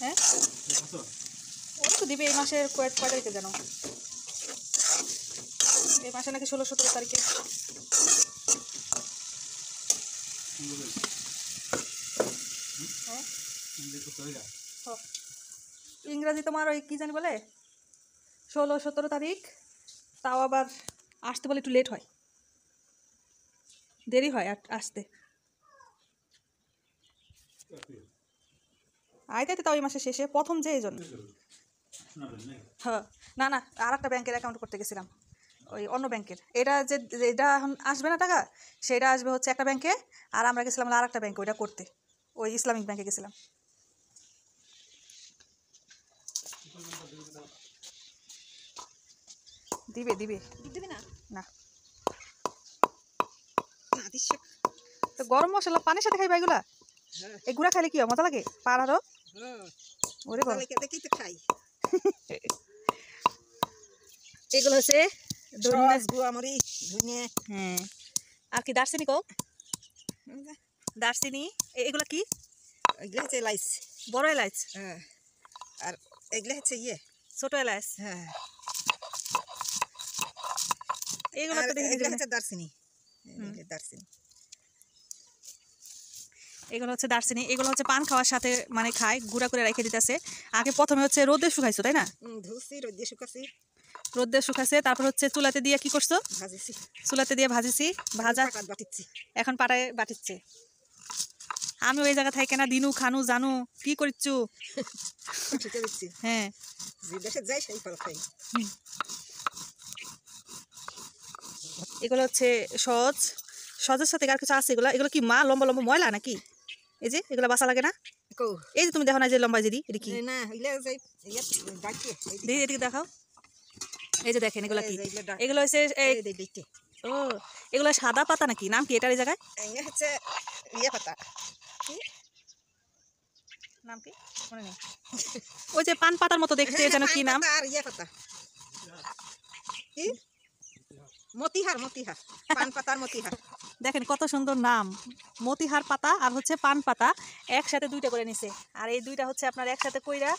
হ্যাঁ ওই তো দিবে এই মাসের কয় তারিখে জানো? এই মাসে নাকি 16-17 তারিখে। হ্যাঁ ইংরাজি তোমার ওই কি জানি বলে 16-17 তারিখ, তাও আবার আসতে বলে একটু লেট হয়, দেরি হয় আসতে। আইতে তাও এই মাসের শেষে প্রথম যে এই জন্য। হ্যাঁ না না আর একটা ব্যাংকের অ্যাকাউন্ট করতে গেছিলাম, ওই অন্য ব্যাংকের। এটা যে এটা এখন আসবে না টাকা, সেটা আসবে হচ্ছে একটা ব্যাংকে, আর আমরা গেছিলাম আর একটা ব্যাংকে ওইটা করতে, ওই ইসলামিক ব্যাংকে গেছিলাম। দিবে দিবে দিবে না না তো গরম মশলা পানির সাথে খাইবা এগুলা? এই গুঁড়া খাইলে কি হয়, মজা লাগে পাড়ারও? ওরে বাবা খাই এগুলো হচ্ছে ধনিয়া। হ্যাঁ আর কি দারচিনি কো, দারচিনি এগুলা কি? এগুলো হচ্ছে এলাইচ, বড় এলাচ। হ্যাঁ আর এগুলো হচ্ছে ইয়ে ছোট এলাচ। হ্যাঁ এগুলো তো দেখি হচ্ছে দারচিনি, দারচিনি এগুলো হচ্ছে দারচিনি। এগুলো হচ্ছে পান খাওয়ার সাথে মানে খায়, গুঁড়া করে রেখে দিতেছে। আগে প্রথমে হচ্ছে রোদে শুকাইছো তাই না? ধুসি রোদে শুকাছি, রোদে শুকাছে, তারপর হচ্ছে চুলাতে দিয়ে কি করছো? ভাজিছি, চুলাতে দিয়ে ভাজিছি, ভাজা বাটিছি, এখন পাটায় বাটিচ্ছে। আমি ওই জায়গা থাকি না দিনু খানু জানু কি করিচ্ছু। হ্যাঁ যে দেশে যাই সেই ফল খাই। এগুলো হচ্ছে সজ, সজের সাথে আর কিছু আছে। এগুলো এগুলো কি মা লম্বা লম্বা ময়লা নাকি? এই যে এগুলো বাসা লাগে না? এই যে তুমি দেখো না যে লম্বা দিদি, এটা কি? দিদি এদিকে দেখাও, এই যে দেখেন এগুলো কি? এগুলো হচ্ছে ও এগুলো সাদা পাতা নাকি? নাম কি এটার? এই জায়গায় হচ্ছে ইয়ে পাতা, নাম কি মনে নেই। ওই যে পান পাতার মতো দেখতে, যেন কি নাম? আর ইয়ে পাতা কি? মতিহার, মতিহার, পান পাতার মতিহার। দেখেন কত সুন্দর নাম, মতিহার পাতা আর হচ্ছে পান পাতা একসাথে দুইটা করে নিছে। আর এই দুইটা হচ্ছে আপনার একসাথে কইরা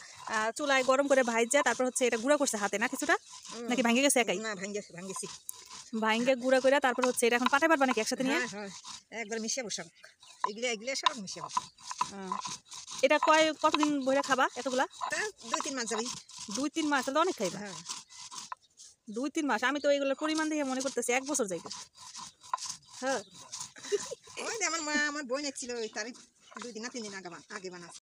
চুলায় গরম করে ভাইজা তারপর হচ্ছে এটা গুঁড়া করছে হাতে না কিছুটা, নাকি ভাঙে গেছে একাই? না ভাঙেছি, ভাঙ্গে গুঁড়া করে তারপর হচ্ছে এটা এখন পাটায় পারবা নাকি একসাথে নিয়ে? একবার মিশিয়ে বসাব, এগুলো এগুলো সব মিশিয়ে বসাব। এটা কতদিন বইরা খাবা এতগুলা? 2-3 মাস যাবি। 2-3 মাস? তাহলে অনেক খাইবা। 2-3 মাস? আমি তো এইগুলোর পরিমাণ দেখে মনে করতেছি 1 বছর যাইবে। হ্যাঁ ওই আমার মা আমার বোন ছিল, তারই 2 দিন না 3 দিন আগে বানাচ্ছে।